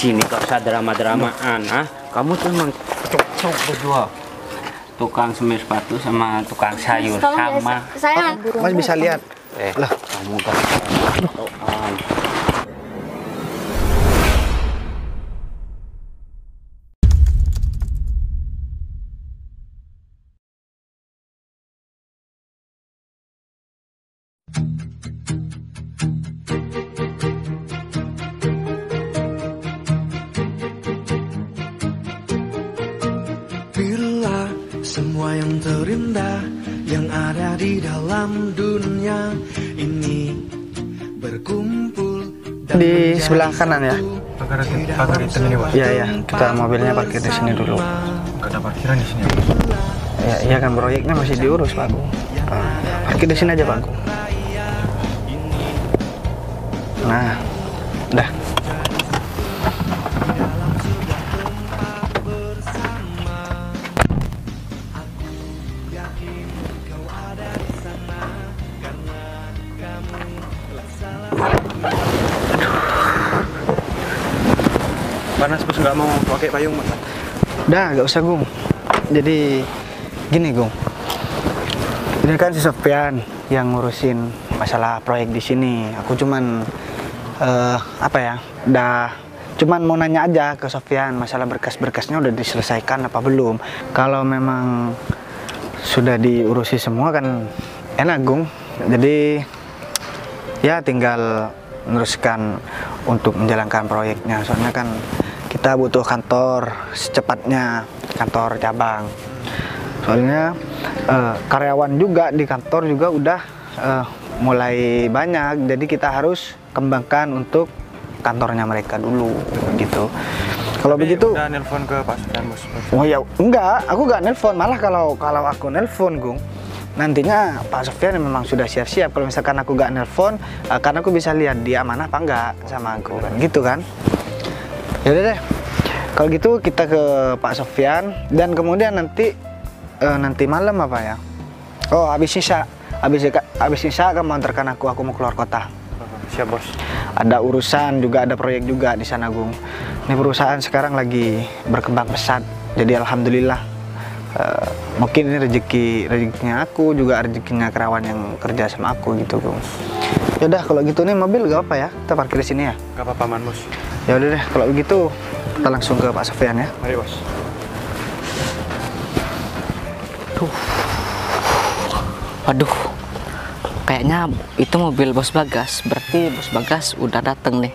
sini gak usah drama-dramaan, ah. Kamu tuh emang cocok berdua. Tukang semir sepatu sama tukang sayur sama. Saya Mas bisa lihat. Lah, kamu kan. Bila semua yang terindah yang ada di dalam dunia ini berkumpul Di sebelah kanan ya. Pagar hitam ini, Bos. Iya ya, kita mobilnya parkir di sini dulu. Gak ada parkiran di sini, Bos. Ya, iya kan proyeknya masih diurus Pak Agung. Parkir di sini aja Pak Agung. Nah, udah. Panas, Bos, nggak mau pakai payung, Mas. Udah, gak usah Gung. Jadi gini Gung. Ini kan si Sofyan yang ngurusin masalah proyek di sini. Aku cuman apa ya? Cuman mau nanya aja ke Sofyan masalah berkas-berkasnya udah diselesaikan apa belum. Kalau memang sudah diurusi semua kan enak Gung. Jadi ya tinggal meneruskan untuk menjalankan proyeknya. Soalnya kan kita butuh kantor secepatnya, kantor cabang. Soalnya karyawan juga di kantor juga udah mulai banyak, jadi kita harus kembangkan untuk kantornya mereka dulu gitu. Kalau begitu udah nelpon ke Pak Sofyan, Bos. oh ya enggak, aku nggak nelpon. Malah kalau aku nelpon Gung, nantinya Pak Sofyan memang sudah siap-siap. Kalau misalkan aku nggak nelpon, karena aku bisa lihat dia amanah apa enggak sama aku kan, gitu kan. Ya udah deh, kalau gitu kita ke Pak Sofyan dan kemudian nanti malam apa ya? Oh, habis isya kamu antarkan aku mau keluar kota. Siap, Bos. Ada urusan juga, ada proyek juga di sana Gung. Ini perusahaan sekarang lagi berkembang pesat, jadi alhamdulillah. Mungkin ini rezekinya aku, juga rezekinya karyawan yang kerja sama aku gitu Gung. Ya udah kalau gitu nih mobil gak apa ya, kita parkir di sini ya. Gak apa-apa, Man, Bos. Ya udah deh kalau begitu kita langsung ke Pak Sofyan ya. Mari, Bos. Waduh, kayaknya itu mobil Bos Bagas. Berarti Bos Bagas udah dateng nih.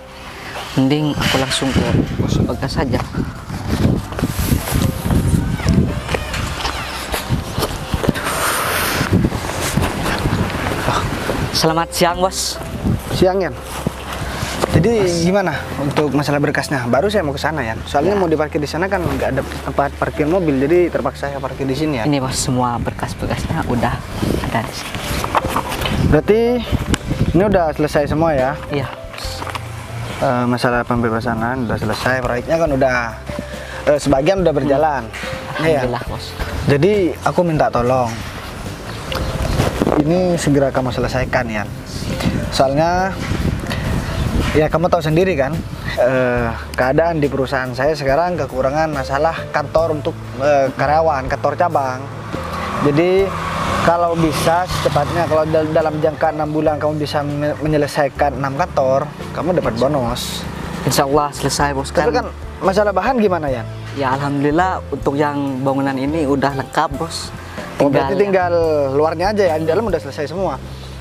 Mending aku langsung ke Bos Bagas saja. Selamat siang, Bos. Siang ya. Jadi gimana untuk masalah berkasnya? Baru saya mau ke sana ya. Soalnya mau diparkir di sana kan nggak ada tempat parkir mobil, jadi terpaksa saya parkir di sini ya. Ini Bos, semua berkas-berkasnya udah ada di sini. Berarti ini udah selesai semua ya? Iya. Masalah pembebasan lahan udah selesai, proyeknya kan udah sebagian udah berjalan. Iya. Alhamdulillah, Bos. Jadi aku minta tolong, ini segera kamu selesaikan ya. Soalnya ya kamu tahu sendiri kan, keadaan di perusahaan saya sekarang kekurangan masalah kantor untuk karyawan, kantor cabang. Jadi kalau bisa secepatnya, kalau dalam jangka 6 bulan kamu bisa menyelesaikan 6 kantor, kamu dapat bonus. Insya Allah selesai, Bos. Tapi kan masalah bahan gimana ya? Ya alhamdulillah untuk yang bangunan ini udah lengkap, Bos. Oh, berarti tinggal luarnya aja ya, di dalam udah selesai semua.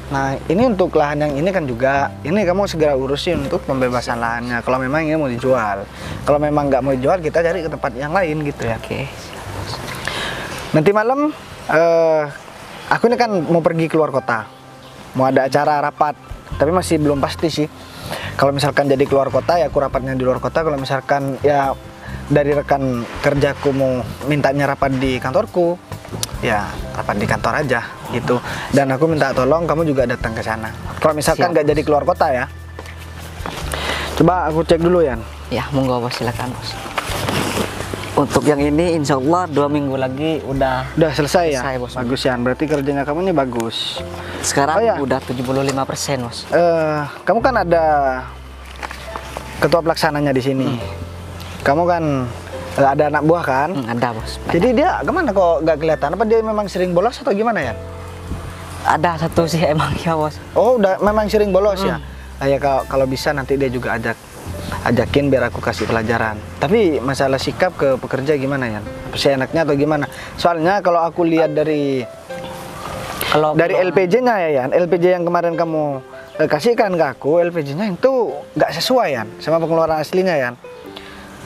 Nah ini untuk lahan yang ini kan juga, ini kamu segera urusin untuk pembebasan lahannya. Kalau memang ini mau dijual, kalau memang nggak mau dijual kita cari ke tempat yang lain gitu ya. Oke. Nanti malam aku ini kan mau pergi keluar kota, mau ada acara rapat, tapi masih belum pasti sih. Kalau misalkan jadi keluar kota ya aku rapatnya di luar kota. Kalau misalkan ya dari rekan kerjaku mau mintanya rapat di kantorku, ya rapat di kantor aja gitu. Dan aku minta tolong kamu juga datang ke sana. Kalau misalkan nggak jadi keluar kota ya, coba aku cek dulu ya. Ya monggo, Bos, silakan, Bos. Untuk yang ini insya Allah 2 minggu lagi udah selesai ya. Selesai, Bos. Bagus ya, berarti kerjanya kamu ini bagus. Sekarang Oh, ya. udah 75%, Bos. Kamu kan ada ketua pelaksananya di sini. kamu kan ada anak buah kan? Ada bos. Banyak. Jadi dia kemana kok nggak kelihatan? Apa dia memang sering bolos atau gimana ya? Ada satu sih emang ya bos. Oh, udah memang sering bolos ya? Ya kalau bisa nanti dia juga ajakin biar aku kasih pelajaran. Tapi masalah sikap ke pekerja gimana ya? Seenaknya atau gimana? Soalnya kalau aku lihat dari LPG-nya ya Yan, LPG yang kemarin kamu kasihkan ke aku, LPG-nya itu nggak sesuai Yan sama pengeluaran aslinya Yan.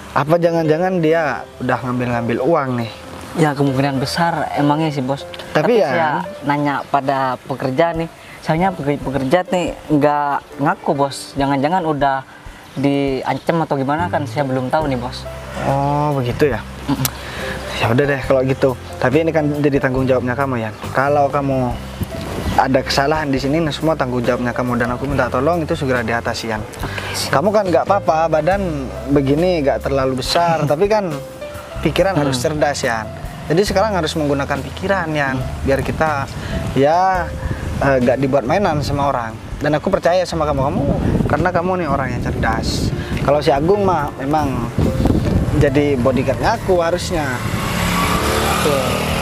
Apa jangan-jangan dia udah ngambil uang nih? Ya kemungkinan besar emangnya sih bos. Tapi ya saya nanya pada pekerja nih, soalnya pekerja nih nggak ngaku bos. Jangan-jangan udah diancam atau gimana kan saya belum tahu nih bos. Oh begitu ya. Ya udah deh kalau gitu. Tapi ini kan jadi tanggung jawabnya kamu ya. Kalau kamu ada kesalahan di sini, semua tanggung jawabnya kamu dan aku minta tolong itu segera diatasi Yan. Kamu kan nggak apa-apa, badan begini nggak terlalu besar, tapi kan pikiran harus cerdas Yan. Jadi sekarang harus menggunakan pikiran Yan, biar kita ya nggak dibuat mainan sama orang. Dan aku percaya sama kamu karena kamu nih orang yang cerdas. Kalau si Agung mah memang jadi bodyguardnya aku harusnya.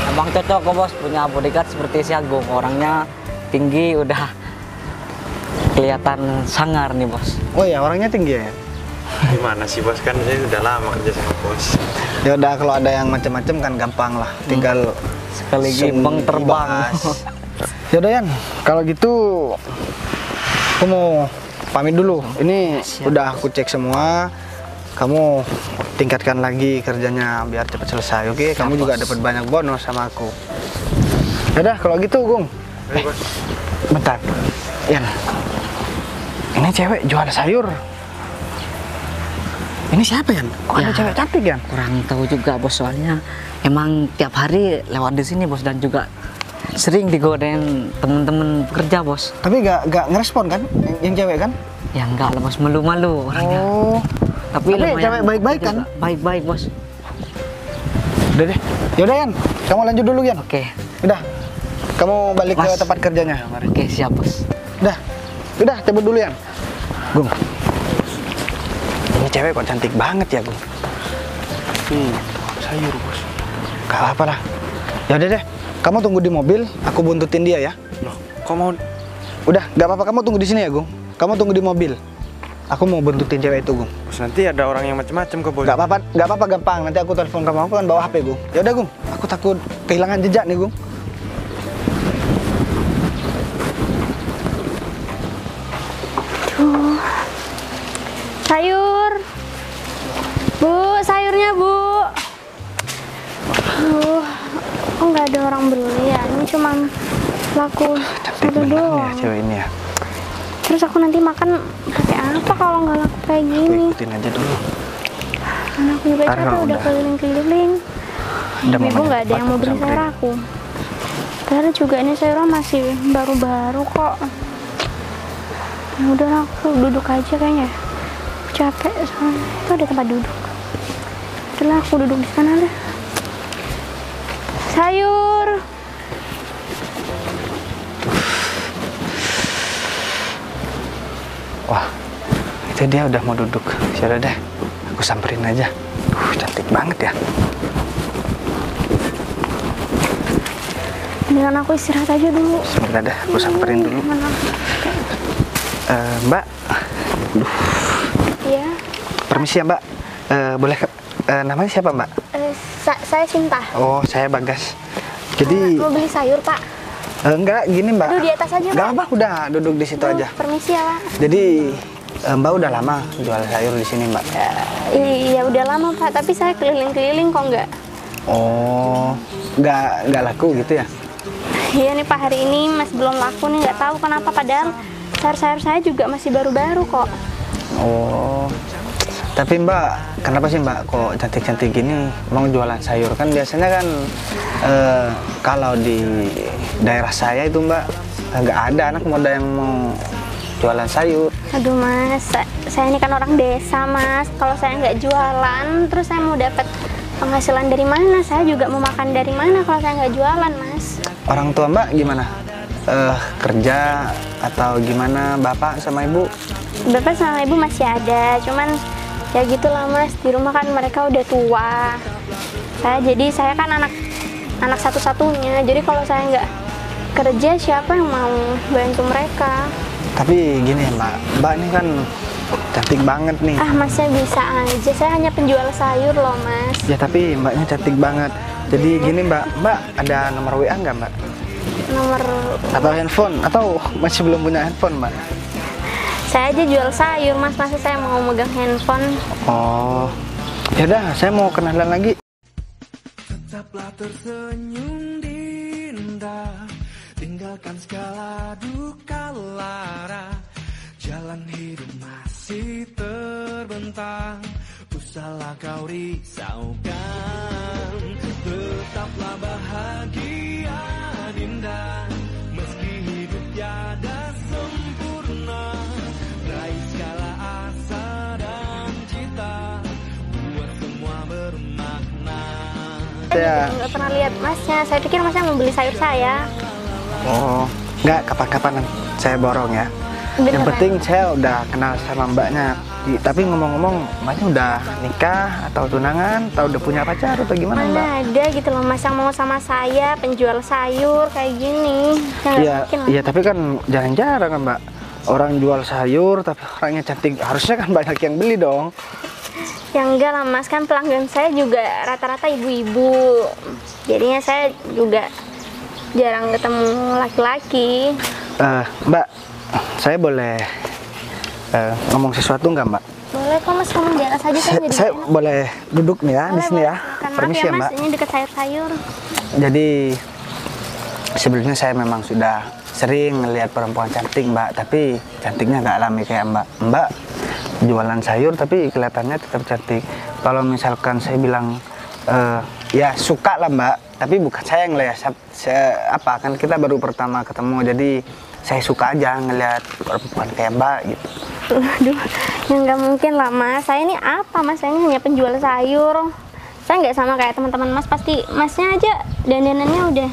Emang cocok kok bos punya bodyguard seperti si Agung, orangnya tinggi, udah kelihatan sangar nih bos. Oh ya orangnya tinggi ya? Gimana sih bos, kan saya udah lama kerja sama bos. Ya udah kalau ada yang macam-macam kan gampang lah, tinggal Sekali gimbeng terbang. Ya udah Yan, kalau gitu aku mau pamit dulu. Ini udah aku cek semua. Kamu tingkatkan lagi kerjanya biar cepat selesai, oke? Kamu juga dapat banyak bonus sama aku. Ya udah kalau gitu Gung. Bentar, Yan. Ini cewek jual sayur. Ini siapa Yan? Kok ada Ya. cewek cantik Yan? Kurang tahu juga bos, soalnya emang tiap hari lewat di sini bos, dan juga sering digodain temen-temen pekerja bos. Tapi gak ngerespon kan yang cewek kan? Ya enggak lah bos, malu-malu orangnya. Oh. Tapi lumayan cewek baik-baik kan? juga. Baik-baik bos. Udah deh. Yaudah Yan, kamu lanjut dulu Yan. Oke. Udah. Kamu balik ke Mas. tempat kerjanya. Oke siap bos. Udah cabut dulu Yan. Gung. Ini cewek kok cantik banget ya Gung. Sayur bos. Gak apa lah. Ya udah deh. Kamu tunggu di mobil, aku buntutin dia ya. Loh, kok mau? Udah, gak apa-apa kamu tunggu di sini ya Gung. Kamu tunggu di mobil. Aku mau buntutin cewek itu Gung. Bos, nanti ada orang yang macam-macam ke bos. Gak apa-apa gampang. Nanti aku telepon kamu, aku kan bawa HP Gung. Ya udah Gung, aku takut kehilangan jejak nih Gung. Sayur. Bu, sayurnya Bu. Kok nggak ada orang beli ya? Ini cuma laku Cantik satu bener doang. ya cewek ini ya. Terus aku nanti makan pakai apa kalau nggak laku kayak Aku gini? ikutin aja dulu. Karena aku juga Ntar capek kalau udah udah- keliling-keliling. Udah Ibu momennya nggak ada tepat, yang mau aku beli samperin. sayur aku. Padahal juga ini sayurnya masih baru-baru kok. Ya udah aku duduk aja kayaknya. Aku capek soalnya. Itu ada tempat duduk. Udah aku duduk di sana deh. Sayur. Wah, itu dia udah mau duduk. Sudah deh, aku samperin aja. Cantik banget ya. Dengan aku istirahat aja dulu. Sebentar deh, aku samperin dulu. Mana? Mbak, Iya. permisi ya Mbak. Boleh, namanya siapa Mbak? Saya Cinta. Oh, saya Bagas. Jadi, Mau beli sayur, Pak? enggak, gini Mbak. Aduh, di atas aja, Enggak Pak. apa, udah duduk di situ aja. Permisi ya, Pak. Jadi, Mbak udah lama jual sayur di sini Mbak? Iya, udah lama, Pak. Tapi saya keliling-keliling kok nggak. Oh, nggak laku gitu ya? Iya nih, Pak. Hari ini masih belum laku nih. Nggak tahu kenapa. Padahal sayur-sayur saya juga masih baru-baru kok. Oh, tapi Mbak, kenapa sih Mbak kok cantik-cantik gini mau jualan sayur? Kan biasanya kan kalau di daerah saya itu Mbak nggak ada anak muda yang mau jualan sayur. Aduh, Mas. Saya ini kan orang desa, Mas. Kalau saya nggak jualan, terus saya mau dapat penghasilan dari mana? Saya juga mau makan dari mana kalau saya nggak jualan, Mas? Orang tua Mbak gimana? Kerja atau gimana? Bapak sama Ibu? Bapak sama Ibu masih ada, cuman Ya gitulah Mas, di rumah kan mereka udah tua. Saya kan anak satu-satunya. Jadi kalau saya nggak kerja, siapa yang mau bantu mereka? Tapi gini Mbak ini kan cantik banget nih. Ah Masnya bisa aja, saya hanya penjual sayur loh Mas. Ya tapi Mbaknya cantik banget. Jadi gini Mbak ada nomor WA nggak Mbak? Nomor Atau handphone? Atau masih belum punya handphone Mbak? saya aja jual sayur Mas, masa saya mau megang handphone? Oh, yaudah saya mau kenalan lagi. Tetaplah tersenyum Dinda, tinggalkan segala duka lara. Jalan hidup masih terbentang, usahlah kau risaukan. Tetaplah bahagia Dinda, meski hidup tiada sempurna. Raih segala asa dan cita, buat semua bermakna. Saya nggak pernah lihat Masnya, saya pikir Masnya mau beli sayur saya. Oh, nggak, kapan-kapan saya borong ya. Beneran? Yang penting saya udah kenal sama Mbaknya. Tapi ngomong-ngomong, Mbaknya udah nikah atau tunangan atau udah punya pacar atau gimana Mbak? Mana ada gitu loh Mas yang mau sama saya, penjual sayur kayak gini. Saya nggak Iya, mungkin lah. iya tapi kan jarang-jarang kan Mbak. Orang jual sayur tapi orangnya cantik, harusnya kan banyak yang beli dong. Ya enggak lah Mas, kan pelanggan saya juga rata-rata ibu-ibu. Jadinya saya juga jarang ketemu laki-laki. Mbak, saya boleh ngomong sesuatu nggak Mbak? Boleh kok Mas, ngomong di atas aja, saya jadi Saya enak. boleh duduk nih ya di sini ya. Kan maaf Permisi ya ya Mas, Mbak. ini dekat sayur-sayur. Jadi sebelumnya saya memang sudah sering ngelihat perempuan cantik Mbak, tapi cantiknya nggak alami kayak Mbak. Mbak jualan sayur tapi kelihatannya tetap cantik. Kalau misalkan saya bilang ya suka lah Mbak, tapi bukan saya yang ngelihat. Apa kan kita baru pertama ketemu, jadi saya suka aja ngelihat perempuan kayak Mbak gitu. Aduh, ya nggak mungkin lah Mas. Saya ini apa Mas? Saya ini hanya penjual sayur. Saya nggak sama kayak teman-teman Mas. Pasti Masnya aja dandanannya udah.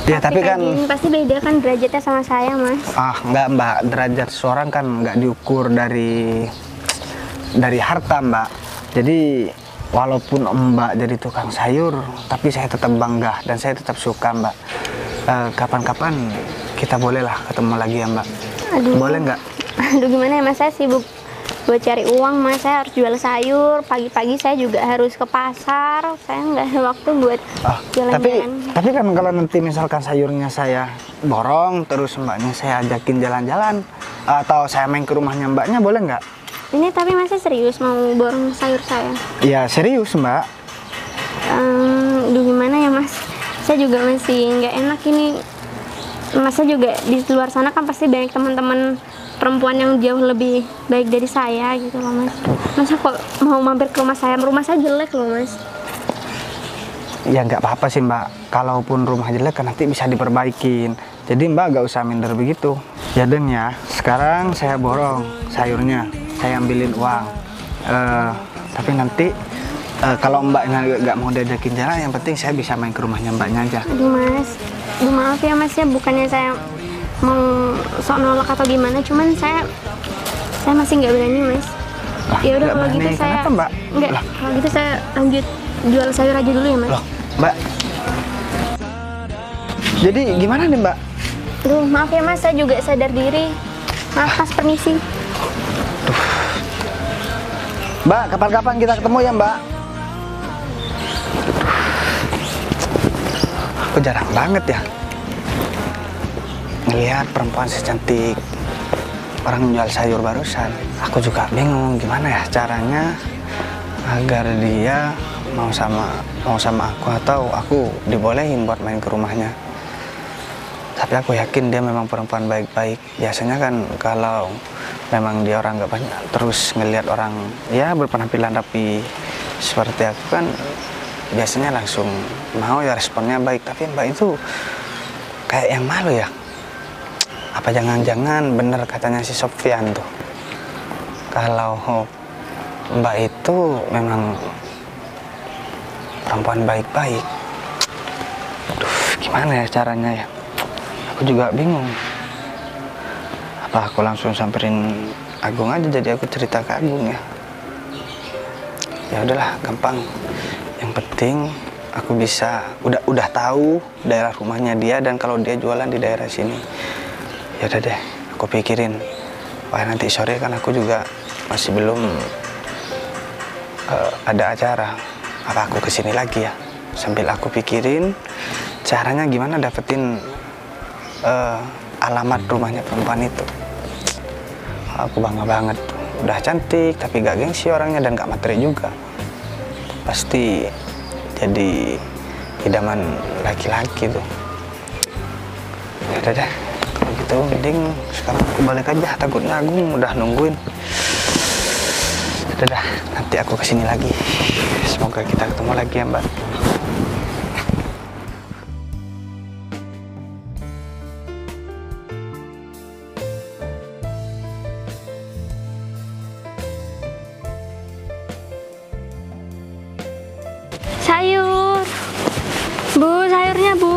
Ya tapi kayak kan gini, pasti beda kan derajatnya sama saya Mas. enggak Mbak, derajat seorang kan nggak diukur dari harta Mbak. Jadi walaupun Mbak jadi tukang sayur, tapi saya tetap bangga dan saya tetap suka Mbak. Kapan-kapan kita bolehlah ketemu lagi ya Mbak. Aduh. Boleh nggak? Aduh gimana ya Mas, saya sibuk buat cari uang Mas. Saya harus jual sayur, pagi-pagi saya juga harus ke pasar. Saya nggak ada waktu buat jalan-jalan. Tapi kan kalau nanti misalkan sayurnya saya borong, terus Mbaknya saya ajakin jalan-jalan, atau saya main ke rumahnya Mbaknya, boleh nggak? Ini tapi Masnya serius mau borong sayur saya? Ya serius Mbak. Aduh gimana ya Mas, saya juga masih nggak enak ini. Masnya juga di luar sana kan pasti banyak teman-teman perempuan yang jauh lebih baik dari saya gitu loh Mas. Masa kok mau mampir ke rumah saya jelek loh Mas. Ya nggak apa-apa sih Mbak, kalaupun rumah jelek kan nanti bisa diperbaikin. Jadi Mbak nggak usah minder begitu. Ya Den ya, sekarang saya borong sayurnya, saya ambilin uang. Tapi nanti kalau Mbaknya nggak mau diajakin jalan, yang penting saya bisa main ke rumahnya Mbaknya aja. Aduh Mas, aduh maaf ya Mas ya, bukannya saya mau sok nolak atau gimana, cuman saya masih nggak berani Mas. Ya udah nggak kalau gitu berani. saya Kenapa, Mbak? nggak, Lah. kalau gitu saya lanjut jual sayur aja dulu ya Mas. Loh Mbak, jadi gimana nih Mbak? Aduh maaf ya Mas, saya juga sadar diri. Maaf Mas, permisi. Mbak, kapan-kapan kita ketemu ya Mbak. Aku jarang banget ya ngelihat perempuan secantik orang jual sayur barusan. Aku juga bingung gimana ya caranya agar dia mau sama aku atau aku dibolehin buat main ke rumahnya. Tapi aku yakin dia memang perempuan baik-baik. Biasanya kan kalau memang dia orang nggak banyak terus ngelihat orang ya berpenampilan rapi seperti aku kan biasanya langsung mau ya, responnya baik. Tapi Mbak itu kayak yang malu ya. Apa jangan-jangan bener katanya si Sofyan tuh, kalau Mbak itu memang perempuan baik-baik. Aduh, gimana ya caranya ya? Aku juga bingung. Apa aku langsung samperin Agung aja, jadi aku cerita ke Agung ya? Ya udahlah, gampang. Yang penting aku bisa udah tahu daerah rumahnya dia dan kalau dia jualan di daerah sini. Ya udah deh, aku pikirin. Wah, nanti sore kan aku juga masih belum ada acara. Apa aku kesini lagi ya? Sambil aku pikirin caranya gimana dapetin alamat rumahnya perempuan itu. Aku bangga banget. Udah cantik tapi gak gengsi orangnya dan gak materi juga. Pasti jadi idaman laki-laki tuh. Ya udah deh, kalau gitu mending sekarang aku balik aja, takutnya Agung udah nungguin. Udah dah, nanti aku kesini lagi. Semoga kita ketemu lagi ya Mbak. Sayur. Bu, sayurnya, Bu.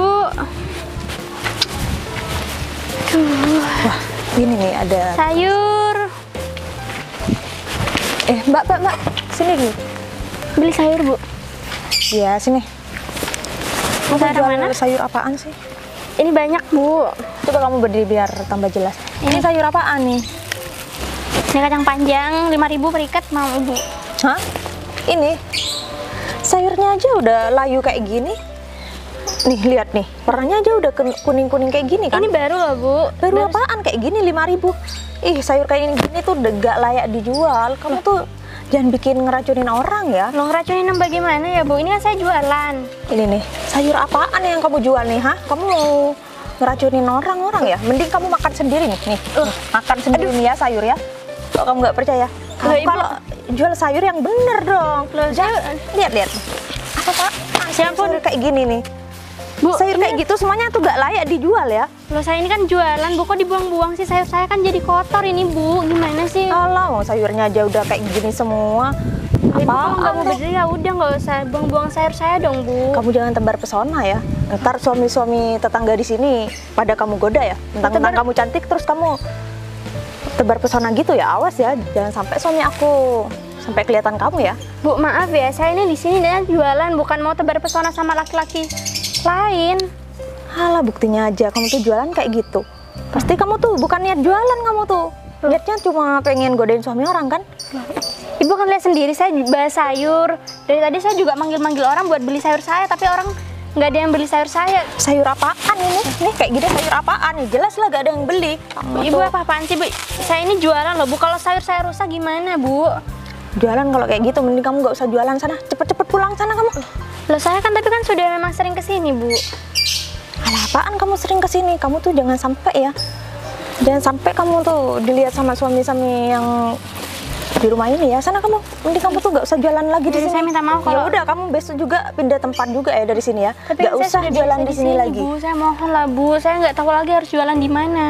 Tuh, Wah, ini nih ada. sayur. Mbak, sini nih. Beli sayur, Bu. Ya, sini. Kamu Sayur jual mana? sayur apaan sih? Ini banyak, Bu. Coba kamu berdiri biar tambah jelas. Ini sayur apaan nih? Ini kacang panjang, 5.000 per ikat, mau, Bu. Hah? Ini? Sayurnya aja udah layu kayak gini. Nih, lihat nih. Warnanya aja udah kuning-kuning kayak gini kan? Ini baru loh, Bu. Baru apaan kayak gini 5.000? Ih, sayur kayak gini tuh udah gak layak dijual. Kamu tuh jangan bikin ngeracunin orang ya. Lo ngeracunin bagaimana ya, Bu? Ini kan saya jualan. Ini nih, sayur apaan yang kamu jual nih, ha? Kamu mau ngeracunin orang ya? Mending kamu makan sendiri nih. Makan sendiri nih ya sayur ya. Kalau kamu nggak percaya, kamu Ibu. kalau jual sayur yang bener dong. Lihat. Apa? Siapa Sayur kayak gini nih. Bu, Sayur ini- kayak gitu semuanya tuh gak layak dijual ya. Loh, saya ini kan jualan, Bu. Kok dibuang-buang sih? Sayur saya kan jadi kotor ini, Bu. Gimana sih? Alah, wong sayurnya aja udah kayak gini semua. Ibu kalau nggak mau Apaan deh? berdiri ya udah, nggak usah buang-buang sayur saya dong, Bu. Kamu jangan tebar pesona ya. Ntar suami-suami tetangga di sini pada kamu goda ya. Tentang Tebar- kamu cantik terus kamu tebar pesona gitu ya. Awas ya, jangan sampai suami aku sampai kelihatan kamu ya. Bu, maaf ya, saya ini di sini dan jualan, bukan mau tebar pesona sama laki-laki lain. Halah, buktinya aja kamu tuh jualan kayak gitu. Pasti kamu tuh bukan niat jualan, kamu tuh niatnya cuma pengen godain suami orang kan? Ibu kan lihat sendiri, saya bahas sayur. Dari tadi saya juga manggil-manggil orang buat beli sayur saya, tapi orang nggak ada yang beli sayur saya. Sayur apaan ini? Nih kayak gini sayur apaan nih? Jelas lah gak ada yang beli. Kamu Ibu tuh apa-apaan sih, Bu? Saya ini jualan loh, Bu. Kalau sayur saya rusak gimana, Bu? jualan kalau kayak gitu mending kamu gak usah jualan sana. Cepet-cepet pulang sana kamu. Loh, saya kan tapi kan sudah memang sering kesini, Bu. Alah, apaan kamu sering kesini? Kamu tuh jangan sampai ya. Jangan sampai kamu tuh dilihat sama suami-suami yang di rumah ini ya. Sana kamu. Mending kamu tuh gak usah jualan lagi di Jadi sini. saya minta maaf Ya kalau- udah, kamu besok juga pindah tempat juga ya dari sini ya. Tapi Gak kan saya usah sudah jualan biasa di sini lagi. Bu. Saya mohon lah, Bu. Saya nggak tahu lagi harus jualan di mana.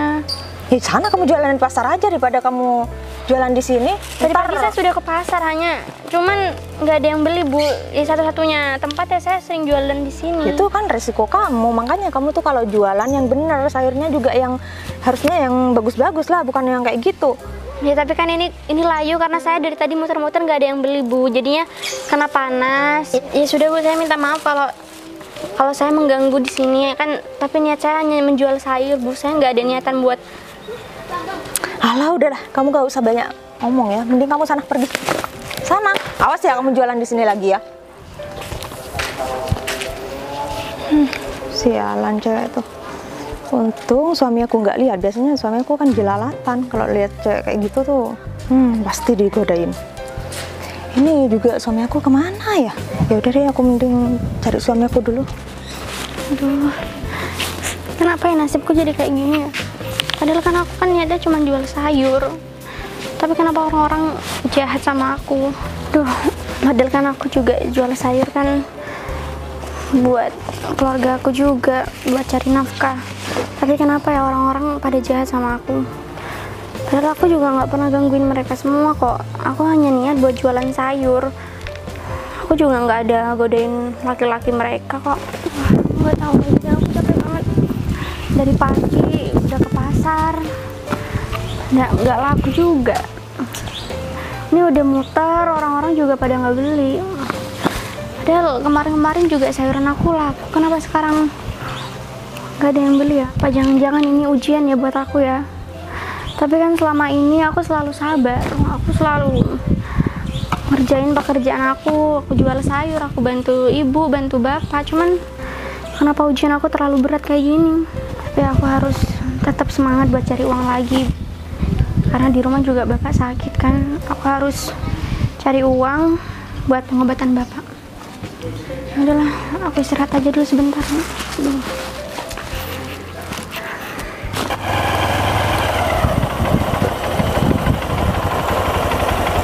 Ya sana kamu jualan di pasar aja daripada kamu jualan di sini. Tadi Ntar- pagi saya sudah ke pasar, hanya cuman nggak ada yang beli, Bu. Ya satu-satunya tempat ya saya sering jualan di sini. itu kan resiko kamu, makanya kamu tuh kalau jualan yang bener, sayurnya juga yang harusnya yang bagus-bagus lah, bukan yang kayak gitu. Ya tapi kan ini layu karena saya dari tadi muter-muter nggak ada yang beli, Bu. Jadinya karena panas. Ya sudah, Bu, saya minta maaf kalau saya mengganggu di sini ya kan. Tapi niat saya hanya menjual sayur, Bu. Saya nggak ada niatan buat. Alah, udahlah, kamu gak usah banyak ngomong ya. Mending kamu sana pergi. Sana, awas ya kamu jualan di sini lagi ya. Sialan cewek tuh. Untung suami aku nggak lihat. Biasanya suami aku kan jelalatan kalau lihat cewek kayak gitu tuh. Pasti digodain. Ini juga suami aku kemana ya? Ya udah deh, aku mending cari suami aku dulu. Aduh, kenapa ya nasibku jadi kayak gini ya? Padahal kan aku kan niatnya cuma jual sayur. Tapi kenapa orang-orang jahat sama aku? Duh, padahal kan aku juga jual sayur kan buat keluarga aku juga, buat cari nafkah. Tapi kenapa ya orang-orang pada jahat sama aku? Padahal aku juga nggak pernah gangguin mereka semua kok. Aku hanya niat buat jualan sayur. Aku juga nggak ada godain laki-laki mereka kok. Nggak tahu aja, aku capek banget. Dari pagi udah ke pasar, nggak laku juga. Ini udah muter, orang-orang juga pada nggak beli. Padahal kemarin-kemarin juga sayuran aku laku. Kenapa sekarang nggak ada yang beli ya? Apa jangan-jangan ini ujian ya buat aku ya? Tapi kan selama ini aku selalu sabar. Aku selalu ngerjain pekerjaan aku jual sayur, aku bantu ibu, bantu bapak. Cuman kenapa ujian aku terlalu berat kayak gini? Tapi aku harus tetap semangat buat cari uang lagi. Karena di rumah juga bapak sakit kan. Aku harus cari uang buat pengobatan bapak. Ya udahlah, aku istirahat aja dulu sebentar.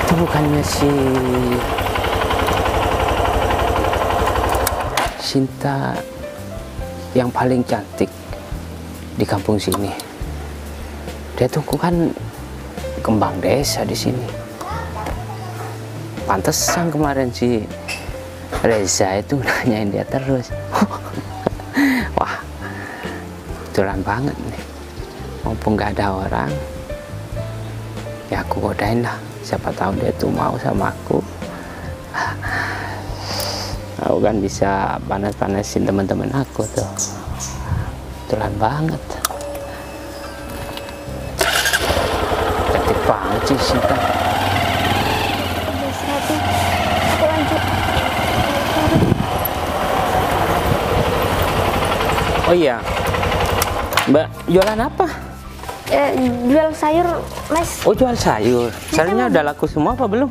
Itu bukannya si Sinta yang paling cantik di kampung sini. Dia tuh kan kembang desa di sini. Pantesan kemarin si Reza itu nanyain dia terus. Wah, kebetulan banget nih. Mumpung gak ada orang, ya aku godain lah. Siapa tahu dia tuh mau sama aku. Aku kan bisa panas-panasin teman-teman aku tuh. Kebetulan banget. Cantik banget sih Sinta. Aku lanjut. Oh iya, Mbak jualan apa? Jual sayur, Mas. Oh jual sayur. Sayurnya udah laku semua apa belum?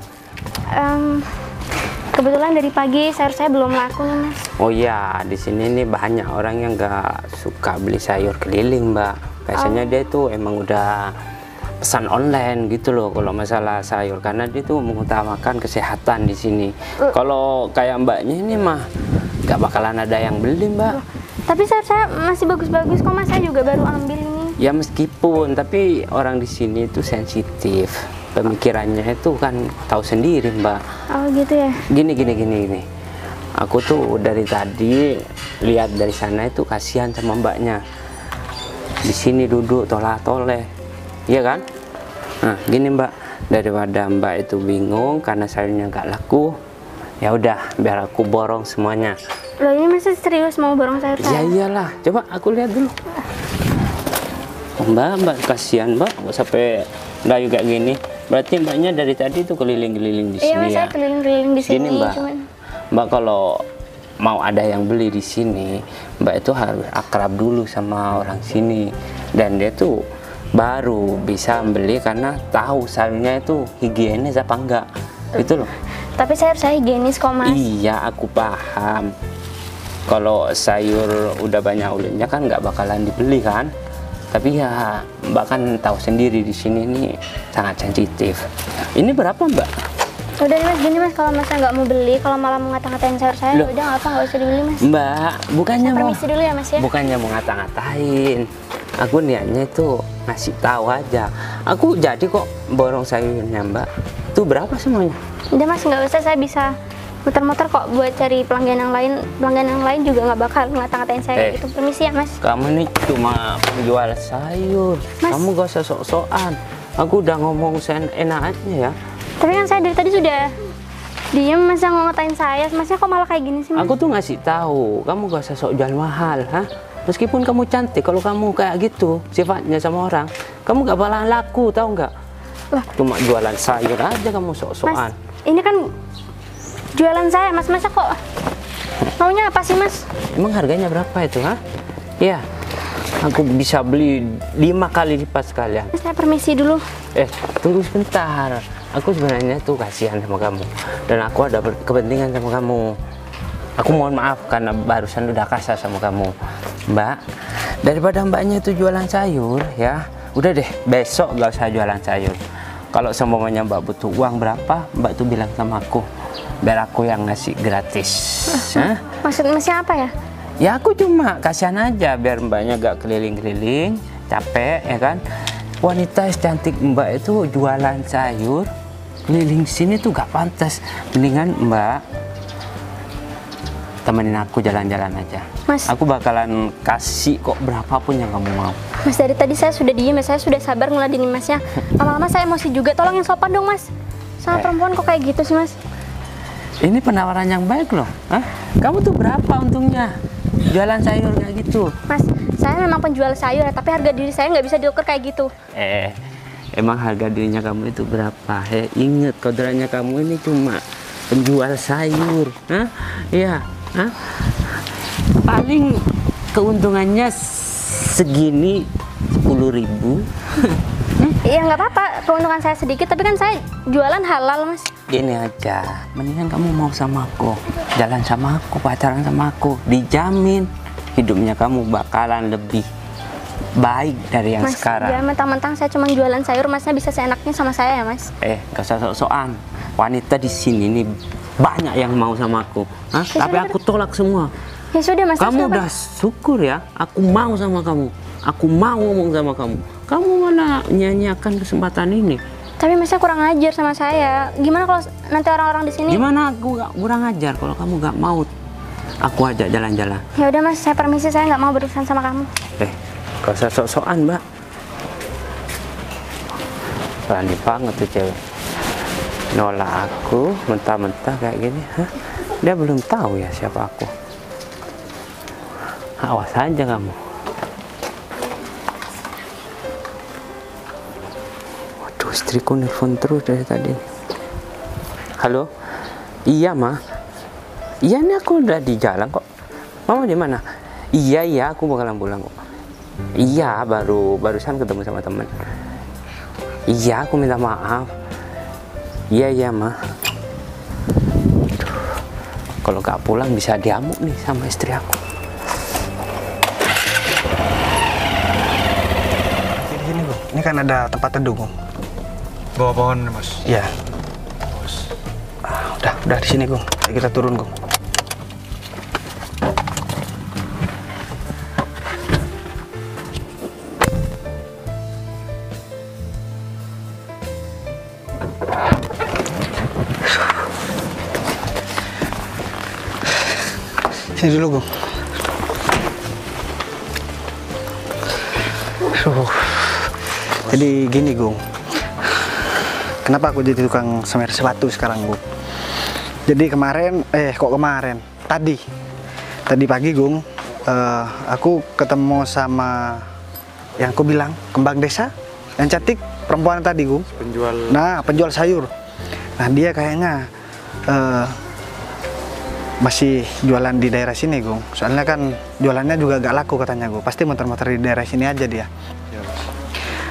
Kebetulan dari pagi sayur saya belum laku nih, Mas. Oh iya, di sini nih banyak orang yang nggak suka beli sayur keliling, Mbak. Biasanya dia tuh emang udah pesan online gitu loh kalau masalah sayur, karena dia tuh mengutamakan kesehatan di sini. Kalau kayak Mbaknya ini mah nggak bakalan ada yang beli, Mbak. Tapi sayur saya masih bagus-bagus kok, Mas. Saya juga baru ambil ini. Ya meskipun, tapi orang di sini itu sensitif. Pemikirannya itu kan tahu sendiri, Mbak. Oh gitu ya. Gini. Aku tuh dari tadi lihat dari sana itu kasihan sama Mbaknya. Di sini duduk toleh-toleh, iya kan? Nah, gini Mbak, daripada Mbak itu bingung karena sayurnya nggak laku, ya udah biar aku borong semuanya. Loh ini Mas serius mau borong sayur Ya saya? iyalah, coba aku lihat dulu. Mbak kasihan Mbak, sampai dayu kayak gini. Berarti Mbaknya dari tadi tuh keliling-keliling di Iya sini Mas, ya? saya keliling-keliling di sini. Gini Mbak, Mbak kalau mau ada yang beli di sini, Mbak itu harus akrab dulu sama orang sini, dan dia tuh baru bisa beli karena tahu sayurnya itu higienis apa enggak, gitu loh. Tapi sayur saya higienis kok Mas. Iya, aku paham. Kalau sayur udah banyak ulitnya kan nggak bakalan dibeli kan. Tapi ya Mbak kan tahu sendiri di sini ini sangat sensitif. Ini berapa Mbak? Udah nih Mas, gini Mas, kalau Mas nggak mau beli, kalau malah mau ngata-ngatain sayur saya, Loh. udah nggak usah dibeli Mas. Mbak, bukannya Saya mau permisi dulu ya Mas ya. bukannya mau ngata-ngatain. Aku niatnya itu ngasih tahu aja. Aku jadi kok borong sayurnya Mbak. Itu berapa semuanya? Udah Mas, nggak usah, saya bisa muter-muter kok buat cari pelanggan yang lain. Pelanggan yang lain juga nggak bakal ngata-ngatain saya gitu. Permisi ya Mas. Kamu ini cuma penjual sayur. Mas. Kamu gak usah sok-sokan. Aku udah ngomong enaknya ya. Tapi kan saya dari tadi sudah diem, Mas yang ngatain saya. Masnya kok malah kayak gini sih Mas? Aku tuh ngasih tahu, kamu gak usah sok jual mahal, ha? Meskipun kamu cantik, kalau kamu kayak gitu sifatnya sama orang, kamu gak bakalan laku, tahu nggak? Lah. Cuma jualan sayur aja kamu sok-sokan. Mas, ini kan jualan saya, Mas. Masa kok maunya apa sih Mas? Emang harganya berapa itu, ha? Ya, aku bisa beli 5 kali lipat sekalian. Mas, saya permisi dulu. Tunggu sebentar. Aku sebenarnya tuh kasihan sama kamu, dan aku ada kepentingan sama kamu. Aku mohon maaf karena barusan udah kasar sama kamu, Mbak. Daripada Mbaknya itu jualan sayur, ya udah deh, besok gak usah jualan sayur. Kalau semuanya Mbak butuh uang berapa, Mbak tuh bilang sama aku, biar aku yang ngasih gratis. Maksud Masnya apa ya? Ya aku cuma kasihan aja biar Mbaknya gak keliling-keliling, capek ya kan. Wanita cantik Mbak itu jualan sayur keliling sini tuh gak pantas. Mendingan Mbak temenin aku jalan-jalan aja. Mas. Aku bakalan kasih kok berapapun yang kamu mau. Mas, dari tadi saya sudah diem, saya sudah sabar ngeladenin Masnya. Lama-lama saya emosi juga. Tolong yang sopan dong Mas. sama perempuan kok kayak gitu sih Mas? Ini penawaran yang baik loh. Hah? Kamu tuh berapa untungnya? Jualan sayur kayak gitu. Mas, saya memang penjual sayur, tapi harga diri saya nggak bisa diukur kayak gitu. Emang harga dirinya kamu itu berapa? Ingat kodratnya kamu ini cuma penjual sayur. Hah? Iya. Hah? Paling keuntungannya segini 10.000. Iya nggak apa-apa, keuntungan saya sedikit, tapi kan saya jualan halal Mas. Gini aja, mendingan kamu mau sama aku, jalan sama aku, pacaran sama aku, dijamin hidupnya kamu bakalan lebih baik dari yang Mas, sekarang. jangan mentang-mentang saya cuma jualan sayur, Masnya bisa seenaknya sama saya ya Mas? Gak usah sok-sokan. Wanita di sini nih banyak yang mau sama aku. Hah? Ya Tapi sudah, aku tolak semua. Ya sudah Mas. Kamu siapa? udah syukur ya, aku mau sama kamu. Aku mau ngomong sama kamu. Kamu mana nyanyiakan kesempatan ini? Tapi Masnya kurang ajar sama saya. Gimana kalau nanti orang-orang di sini? Gimana aku gak kurang ajar kalau kamu gak mau aku ajak jalan-jalan? Ya udah Mas, saya permisi, saya nggak mau berurusan sama kamu. Gak usah sok-sokan, Mbak. Berani banget tuh cewek. Nolak aku mentah-mentah kayak gini. Hah? Dia belum tahu ya siapa aku. Awas aja kamu. Waduh, istriku nelfon terus dari tadi. Halo? Iya, Ma. Iya, nih aku udah di jalan kok. Mama di mana? Iya, aku bakalan pulang kok. Iya, barusan ketemu sama temen. Iya, aku minta maaf. Iya, Ma. Kalau gak pulang bisa diamuk nih sama istri aku. Gini Gung, ini kan ada tempat teduh Gung. Bawa pohon Mas. Iya. Udah di sini Gung. Ayo kita turun Gung. Sini dulu Gung. Jadi gini Gung, kenapa aku jadi tukang semer sepatu sekarang Gung? Jadi tadi pagi Gung, aku ketemu sama yang aku bilang kembang desa yang cantik, perempuan tadi Gung. Penjual sayur. Nah dia kayaknya masih jualan di daerah sini Gung. Soalnya kan jualannya juga gak laku katanya Gung. Pasti muter-muter di daerah sini aja dia.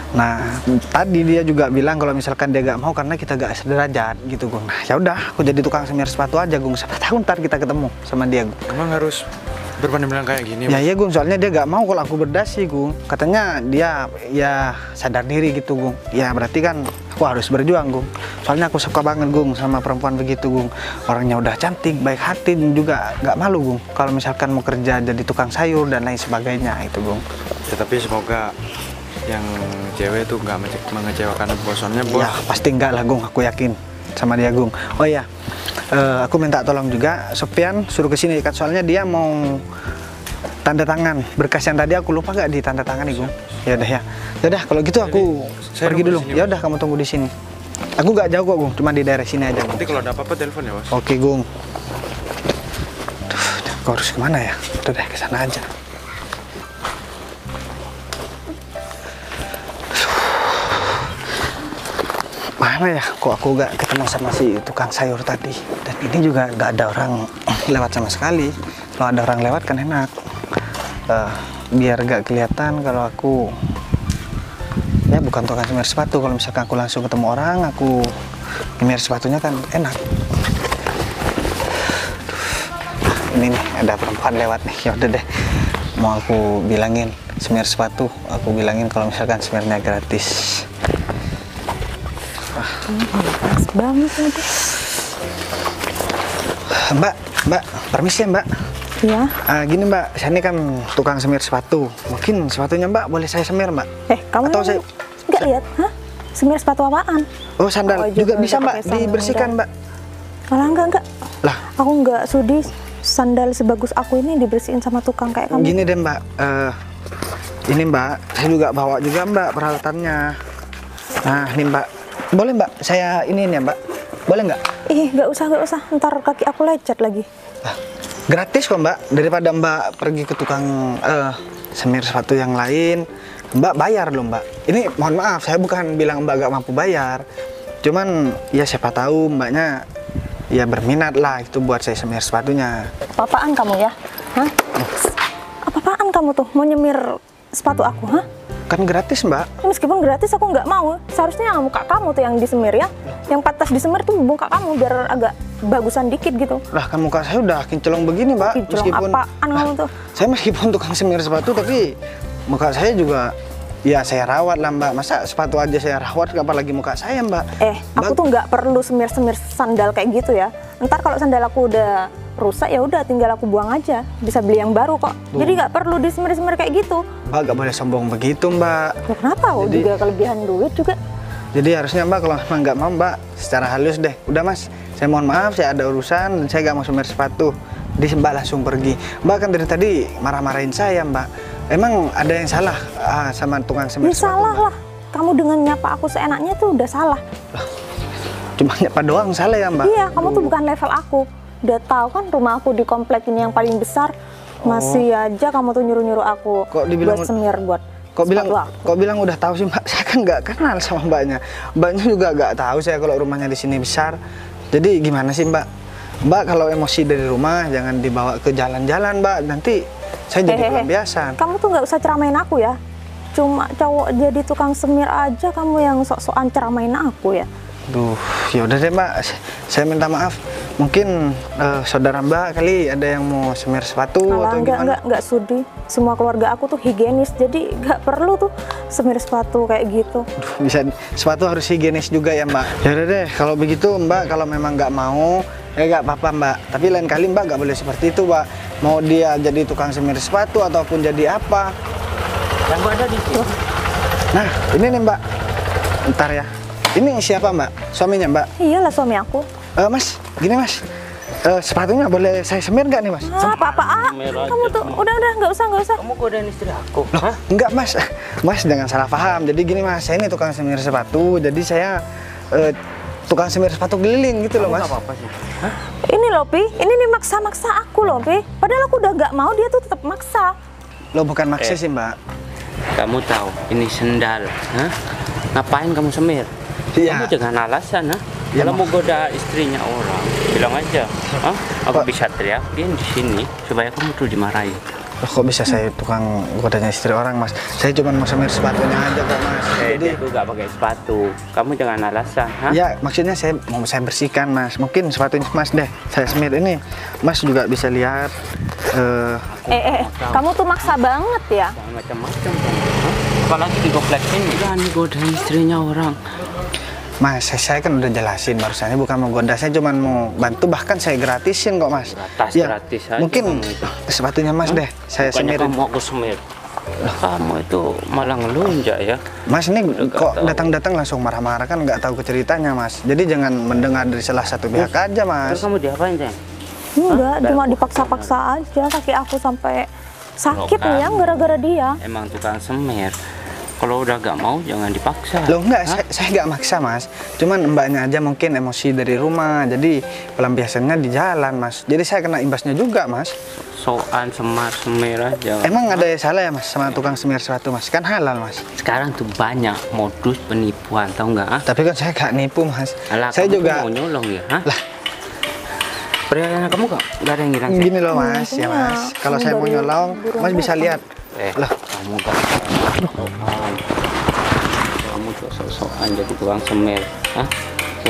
Nah tadi dia juga bilang kalau misalkan dia gak mau karena kita gak sederajat gitu Gung. Nah ya udah, aku jadi tukang semir sepatu aja Gung. Siapa tahu ntar kita ketemu sama dia Gung. Emang harus berpandang kayak gini? Ya iya Gung, soalnya dia gak mau kalau aku berdasi Gung. Katanya dia ya sadar diri gitu Gung. Ya berarti kan aku harus berjuang Gung. Soalnya aku suka banget Gung sama perempuan begitu Gung. Orangnya udah cantik, baik hati, dan juga gak malu Gung kalau misalkan mau kerja jadi tukang sayur dan lain sebagainya itu Gung. Ya, tapi semoga yang cewek tuh nggak mengecewakan bosonnya bos. Ya pasti enggak lah Gung, aku yakin sama dia Gung. Oh iya, aku minta tolong juga Sofian suruh kesini kan, soalnya dia mau tanda tangan berkas yang tadi aku lupa gak ditanda tangani Gung. Ya udah ya. Yaudah kalau gitu aku pergi dulu. Ya udah kamu tunggu di sini. Aku gak jauh kok Gung, cuma di daerah sini aja Gung. Nanti kalau ada apa-apa telepon ya bos. Oke Gung. Duh, aku harus kemana ya? Udah deh, kesana aja. Mana ya, kok aku gak ketemu sama si tukang sayur tadi. Dan ini juga gak ada orang lewat sama sekali. Kalau ada orang lewat kan enak, biar gak kelihatan kalau aku ya bukan tukang semir sepatu. Kalau misalkan aku langsung ketemu orang, aku semir sepatunya kan enak. Ini nih, ada perempuan lewat nih. Ya udah deh, mau aku bilangin semir sepatu, aku bilangin kalau misalkan semirnya gratis. Pas banget itu. Mbak, permisi ya Mbak. Iya. Gini Mbak, saya ini kan tukang semir sepatu. Mungkin sepatunya Mbak boleh saya semir Mbak? Kamu Atau saya nggak lihat? Hah? Semir sepatu apaan? Oh sandal juga bisa Mbak, dibersihkan Mbak. Malah enggak. Lah, Aku nggak sudi sandal sebagus aku ini dibersihin sama tukang kayak kamu. gini deh Mbak, ini Mbak, saya juga bawa juga Mbak peralatannya. Nah ini Mbak, boleh Mbak, saya ini ya Mbak. Boleh nggak? Ih, nggak usah, ntar kaki aku lecet lagi. Lah, gratis kok Mbak, daripada Mbak pergi ke tukang semir sepatu yang lain, Mbak bayar loh Mbak. Ini mohon maaf, saya bukan bilang Mbak gak mampu bayar, cuman ya siapa tahu Mbaknya ya berminat lah itu buat saya semir sepatunya. Apa-apaan kamu ya? Hah? Apa-apaan kamu tuh mau nyemir sepatu aku, hah? Kan gratis Mbak. Meskipun gratis aku nggak mau. Seharusnya muka kamu tuh yang disemir ya. Yang pantas disemir tuh muka kamu biar agak bagusan dikit gitu. Lah kan muka saya udah kinclong begini Mbak. Kinclong apaan kamu tuh? Saya meskipun tukang semir sepatu tapi muka saya juga ya saya rawat lah Mbak. Masa sepatu aja saya rawat, apalagi muka saya Mbak. Aku tuh nggak perlu semir-semir sandal kayak gitu ya. Ntar kalau sandal aku udah rusak ya udah tinggal aku buang aja, bisa beli yang baru kok. Jadi nggak perlu disemir-semir kayak gitu. Mbak gak boleh sombong begitu Mbak. Ya, kenapa? Jadi, juga kelebihan duit juga. Jadi harusnya Mbak kalau memang nggak mau Mbak secara halus deh. Udah Mas, saya mohon maaf saya ada urusan dan saya nggak mau semir sepatu. Jadi Mbak langsung pergi. Mbak kan dari tadi marah-marahin saya Mbak. Emang ada yang salah sama tukang semir sepatu? Salah Mbak? lah. Kamu dengan nyapa aku seenaknya tuh udah salah. Cuma nyapa doang salah ya Mbak? Iya, kamu tuh bukan level aku. Udah tahu kan rumah aku di komplek ini yang paling besar. Masih aja kamu tuh nyuruh-nyuruh aku buat semir buat Kok bilang udah tahu sih Mbak? Saya kan nggak kenal sama Mbaknya. Mbaknya juga nggak tahu saya kalau rumahnya di sini besar. Jadi gimana sih Mbak? Mbak kalau emosi dari rumah jangan dibawa ke jalan-jalan Mbak. Nanti saya jadi pelampiasan. Kamu tuh nggak usah ceramain aku ya. Cuma cowok jadi tukang semir aja kamu yang sok-sokan ceramain aku ya. Duh, ya udah deh Mbak. Saya minta maaf. Mungkin saudara Mbak kali ada yang mau semir sepatu atau gimana? Enggak sudi. Semua keluarga aku tuh higienis, jadi nggak perlu tuh semir sepatu kayak gitu. Bisa, sepatu harus higienis juga ya Mbak. Ya udah deh, kalau begitu Mbak kalau memang nggak mau, ya nggak apa-apa Mbak. Tapi lain kali Mbak nggak boleh seperti itu Mbak. Mau dia jadi tukang semir sepatu ataupun jadi apa? Yang ada di situ. Nah, ini nih Mbak. Ntar ya. Ini siapa Mbak? Suaminya Mbak? Iyalah suami aku. Mas, gini Mas. Sepatunya boleh saya semir nggak nih Mas? Apa-apaan? Kamu tuh udah nggak usah. Kamu godain istri aku. Loh, enggak Mas. Mas jangan salah paham. Jadi gini Mas, saya ini tukang semir sepatu. Jadi saya tukang semir sepatu keliling gitu loh Mas. Apa-apa sih? Hah? Ini loh Pi, ini nih maksa-maksa aku loh Pi. Padahal aku udah nggak mau, dia tuh tetap maksa. Loh bukan maksa sih Mbak. Kamu tahu ini sendal, hah? Ngapain kamu semir? Iya. Kamu jangan alasan, hah? Ya, kalau mau goda istrinya orang, bilang aja, hah? Aku bisa teriakin di sini supaya kamu tuh dimarahin. Loh, kok bisa saya tukang godanya istri orang Mas? Saya cuma mau semir sepatunya aja kok Mas. Jadi aku nggak pakai sepatu. Kamu jangan alasan, hah? Ya maksudnya saya mau saya bersihkan Mas. Mungkin sepatunya Mas deh. Saya semir ini. Mas juga bisa lihat. Kamu tuh maksa banget ya. Macam-macam, hah? Apalagi di kompleks ini. Jangan goda istrinya orang. Mas, saya kan udah jelasin barusannya bukan mau goda, saya cuma mau bantu, bahkan saya gratisin kok Mas. Gratis aja mungkin sepatunya Mas deh, saya Bukannya semirin. kamu aku semir. Kamu itu malah ngelunjak ya. Mas ini kok datang-datang langsung marah-marah kan nggak tahu ceritanya Mas. Jadi jangan mendengar dari salah satu pihak aja Mas. Terus kamu diapain Ceng? Enggak, cuma dipaksa-paksa aja kaki aku sampai sakit nih yang gara-gara dia. Emang tukang semir. Kalau udah gak mau jangan dipaksa. Loh enggak, saya nggak maksa Mas. Cuman mbaknya aja mungkin emosi dari rumah, jadi pelampiasannya di jalan Mas. Jadi saya kena imbasnya juga Mas. Soan semir aja. Emang ada yang salah ya Mas sama tukang semir sepatu Mas? Kan halal Mas. Sekarang tuh banyak modus penipuan, tau nggak? Ah? Tapi kan saya nggak nipu Mas. Alah, Saya kamu juga tuh mau nyolong ya? Hah? lah. Perjalanan kamu kok nggak ada yang hilang? Ceng? Gini loh Mas, ya Mas. Kalau saya mau nyolong, Mas bisa lihat. Lah, kamu gak kamu tuh sok-sokan jadi tukang semir. Hah?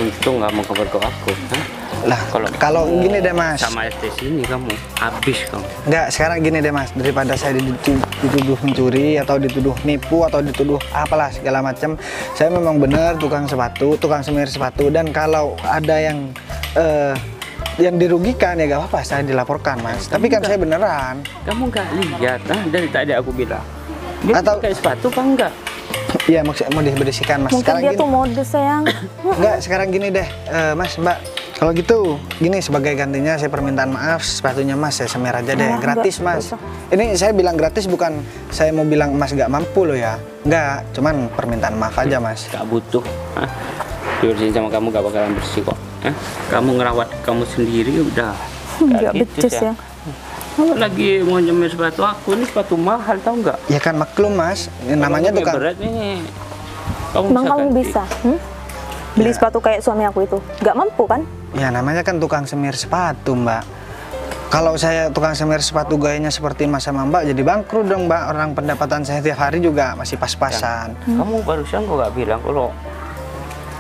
Untung nggak mau kabar ke aku. Hah? Lah, kalau gini deh Mas. Sama ST sini kamu habis kamu. Enggak, sekarang gini deh Mas, daripada saya dituduh mencuri atau dituduh nipu atau dituduh apalah segala macam, saya memang benar tukang sepatu, tukang semir sepatu, dan kalau ada yang dirugikan ya gak apa-apa, saya dilaporkan Mas. Tapi kan saya beneran. Kamu nggak lihat, dari tadi aku bilang. Dia Atau pakai sepatu apa enggak? Iya, maksudnya mau dibersihkan Mas. Mungkin Sekarang dia gini. tuh modus sayang. Enggak, sekarang gini deh, Mas, Mbak. Kalau gitu, gini sebagai gantinya saya permintaan maaf, sepatunya Mas saya semir aja deh, gratis Mas. Ini saya bilang gratis bukan saya mau bilang Mas gak mampu loh ya. Enggak, cuman permintaan maaf aja Mas. Gak butuh. Diurusin sama kamu gak bakalan bersih kok. Kamu ngerawat kamu sendiri udah Nggak gitu, becus ya. Kamu lagi mau nyemir sepatu aku, ini sepatu mahal tau nggak? Ya kan maklum mas, ini namanya Kalau tukang. berat nih. Bang, kamu ganti. bisa beli sepatu kayak suami aku itu? Nggak mampu kan? Ya namanya kan tukang semir sepatu mbak. Kalau saya tukang semir sepatu gayanya seperti mas sama mbak, jadi bangkrut dong mbak. Orang pendapatan saya tiap hari juga masih pas-pasan. Kamu barusan kok nggak bilang kalau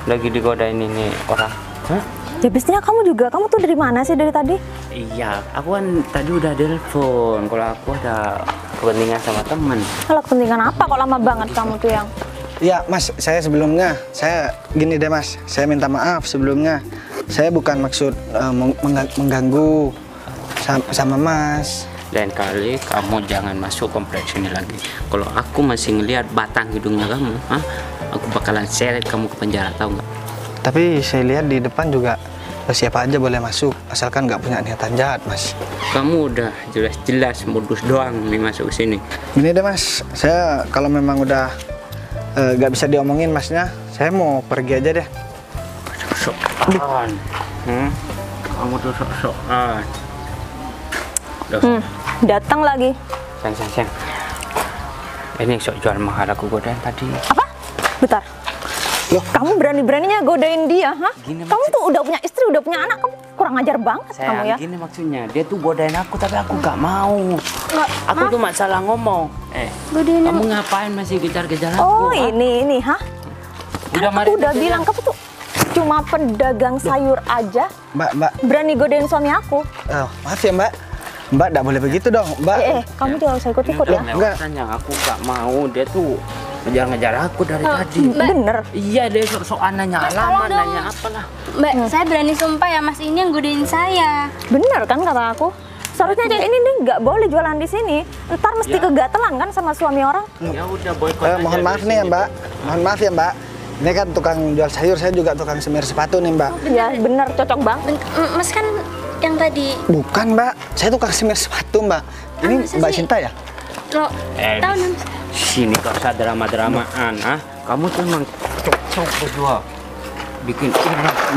lagi digodain ini orang? Hah? Ya biasanya kamu juga, kamu tuh dari mana sih dari tadi? Iya, aku kan tadi udah telepon kalau aku ada kepentingan sama temen. Kalau kepentingan apa kok lama banget kamu tuh yang? Ya mas, saya sebelumnya, saya gini deh mas, saya minta maaf sebelumnya. Saya bukan maksud mengganggu sama mas. Lain kali kamu jangan masuk kompleks ini lagi. Kalau aku masih ngelihat batang hidungnya kamu, aku bakalan seret kamu ke penjara, tahu nggak? Tapi saya lihat di depan juga siapa aja boleh masuk, asalkan nggak punya niatan jahat mas. Kamu udah jelas-jelas modus doang nih masuk ke sini. Gini deh mas, saya kalau memang udah nggak bisa diomongin masnya, saya mau pergi aja deh. Sok-sokan. Kamu tuh sok-sokan. Datang lagi. Sayang. Ini yang sok jual mahal aku godain tadi. Apa? Bentar. Loh? Kamu berani-beraninya godain dia, hah? Gini Kamu tuh udah punya istri, udah punya anak, kamu kurang ajar banget kamu Sayang, ya. gini maksudnya. Dia tuh godain aku tapi aku gak mau. Aku tuh masalah ngomong. Godain Kamu ngapain masih kejar-kejar aku? Oh, hah? ini, hah? Udah Aku udah bilang kamu tuh cuma pedagang sayur aja, Mbak, berani godain suami aku. maaf ya mbak, mbak nggak boleh begitu dong, mbak. Kamu jangan usah ikut-ikut ya. Enggak. Yang aku gak mau. Dia tuh ngejar-ngejar aku dari tadi. Bener. Iya, dia sok-sokan nanya alamat, nanya apalah. Mbak, saya berani sumpah ya Mas ini yang godain saya. Bener kan kata aku? Seharusnya cewek ini nih nggak boleh jualan di sini. Ntar mesti kegatelan kan sama suami orang. Ya udah boykot aja Mohon maaf dari nih ya sini. mbak, mohon maaf ya mbak. Ini kan tukang jual sayur, saya juga tukang semir sepatu nih mbak. Ya bener, cocok banget. Mas kan yang tadi Bukan mbak, saya tukang semir sepatu mbak. Ini masa mbak sih? Cinta ya? lo tahu nih Mas? Sini gak usah drama-dramaan, Kamu tuh emang cocok berdua. Bikin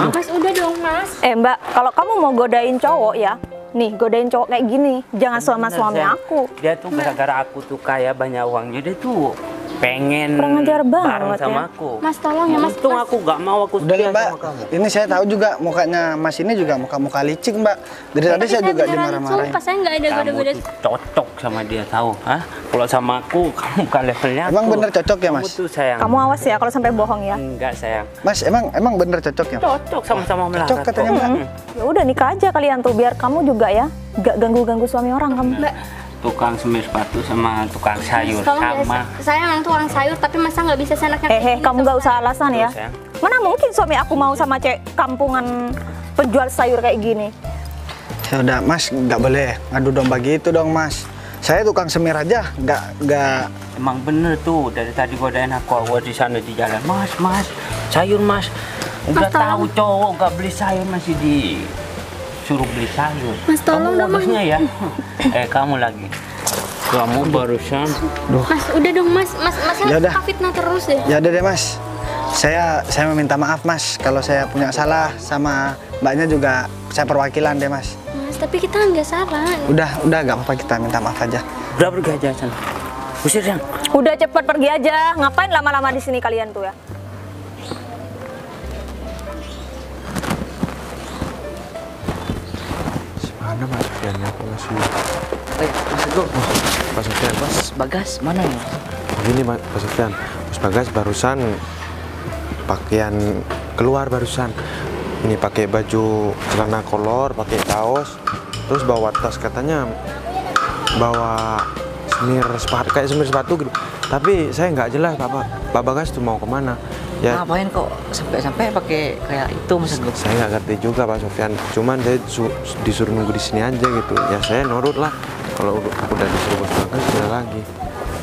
Mas udah dong Mas. Mbak, kalau kamu mau godain cowok ya, nih godain cowok kayak gini, jangan sama suami aku. Dia tuh gara-gara aku tuh kaya banyak uangnya, dia tuh pengen Kurang ajar banget bareng sama ya. aku. Mas tolong ya Mas. Untung aku gak mau, aku Udah setia lah mbak, sama kamu. ini saya tahu juga mukanya mas ini juga muka-muka licik mbak. Dari tadi saya juga dimarah-marahin. Sumpah saya nggak ada Kamu goda-goda. tuh cocok sama dia, tahu? Kalau sama aku, kamu bukan levelnya Emang aku. bener cocok ya, Mas? Kamu tuh sayang. Kamu awas ya kalau sampai bohong ya. Enggak sayang. Mas emang bener cocok ya? Cocok sama-sama melarat. Cocok katanya mbak. Ya udah nikah aja kalian tuh biar kamu juga ya gak ganggu-ganggu suami orang kamu. Mbak, Tukang semir sepatu sama tukang sayur tolong sama. ya, saya memang tukang sayur tapi masa nggak bisa seenaknya kayak gini Kamu sama gak usah saya? alasan ya. Terus, sayang. Mana mungkin suami aku mau sama cewek kampungan penjual sayur kayak gini. Ya udah mas, nggak boleh ngadu domba gitu dong mas. Saya tukang semir aja, nggak. Emang bener tuh dari tadi godain aku di sana di jalan. Mas, sayur mas. Udah Mas, tahu cowok gak beli sayur masih disuruh beli sayur. Mas, tolong dong, Mas. modusnya ya. Kamu lagi. Kamu barusan. Mas udah dong Mas Ya udah. fitnah terus deh. Ya udah deh mas. Saya meminta maaf mas kalau saya punya salah sama mbaknya juga saya perwakilan deh mas. Mas tapi kita nggak salah. Udah nggak apa-apa kita minta maaf aja. Udah pergi aja sana. Usir yang. Udah cepet pergi aja. Ngapain lama-lama di sini kalian tuh ya? Mana Mas Sofiannya? Aku masih Mas Agung, Pak Sofian. Mas Bagas mana ya? Begini Pak Sofian, Mas Bagas barusan pakaian keluar barusan. Ini pakai baju celana kolor, pakai kaos, terus bawa tas katanya bawa kayak semir sepatu gitu. Tapi saya nggak jelas Pak Bagas tuh mau kemana. Ya, Ngapain kok sampai pakai kayak itu Mas Agung? saya nggak ngerti juga Pak Sofian. Cuman saya disuruh nunggu di sini aja gitu. Ya saya nurut lah. Kalau udah disuruh Bos Bagas udah lagi.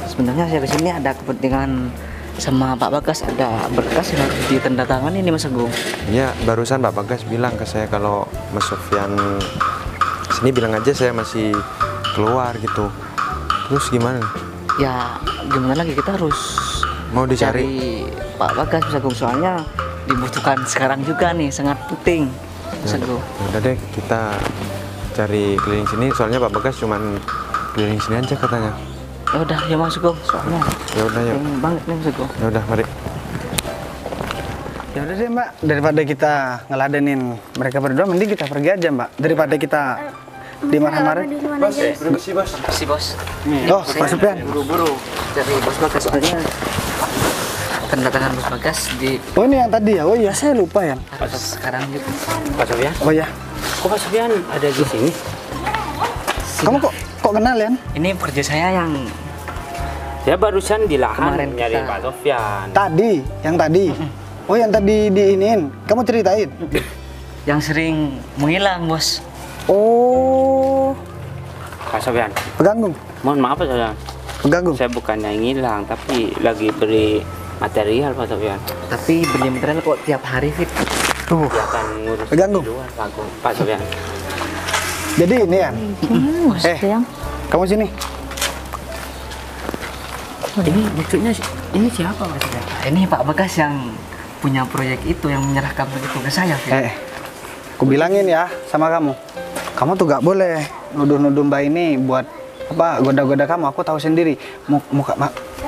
Sebenarnya saya kesini ada kepentingan sama Pak Bagas, ada berkas yang harus ditandatangani nih Mas Agung. Ya, barusan Pak Bagas bilang ke saya kalau Mas Sofian sini bilang aja saya masih keluar gitu. Terus gimana? Ya gimana lagi, kita harus Mau dicari? cari Pak Bagas Mas Agung, soalnya dibutuhkan sekarang juga nih, sangat penting. Sego. Udah deh, kita cari keliling sini. Soalnya Pak Bagas cuman keliling sini aja katanya. Ya udah, ya masuk Gong. Soalnya Ya udah yuk. pengen banget nih Sego. Ya udah, mari. Ya udah deh Mbak, daripada kita ngeladenin mereka berdua, mending kita pergi aja Mbak. Daripada kita dimarah-marahin. Bos, permisi bos. Makasih bos. Oh, Pak Sofyan. Buru-buru cari Bos Bagas soalnya kedatangan Bos Bagas di Oh ini yang tadi ya? Oh iya, saya lupa ya. sekarang gitu. Pak Sofyan, Oh ya, kok Pak Sofyan ada di sini? kamu kok kenal ya? Ini pekerja saya yang Saya barusan di lahan Kemarin nyari kita- Pak Sofyan. Tadi, yang tadi. Oh yang tadi diinin, kamu ceritain. sering menghilang Bos. Oh, Pak Sofyan, pegang Gung, mohon maaf Pak Sofyan. pegang Gung. Saya bukannya ngilang, tapi lagi beri material Pak Sofyan. Tapi beli material kok tiap hari Fit. Tuh, Dia akan ngurus Pegang, di Gung. luar Pak Sofyan. jadi ini ya. Bos yang Kamu sini. Ini maksudnya ini siapa Pak Sofyan? Ini Pak Bagas yang punya proyek itu, yang menyerahkan proyek itu ke saya Fit. Aku bilangin ya sama kamu. Kamu tuh gak boleh nuduh-nuduh Mbak ini buat apa goda-goda kamu. Aku tahu sendiri.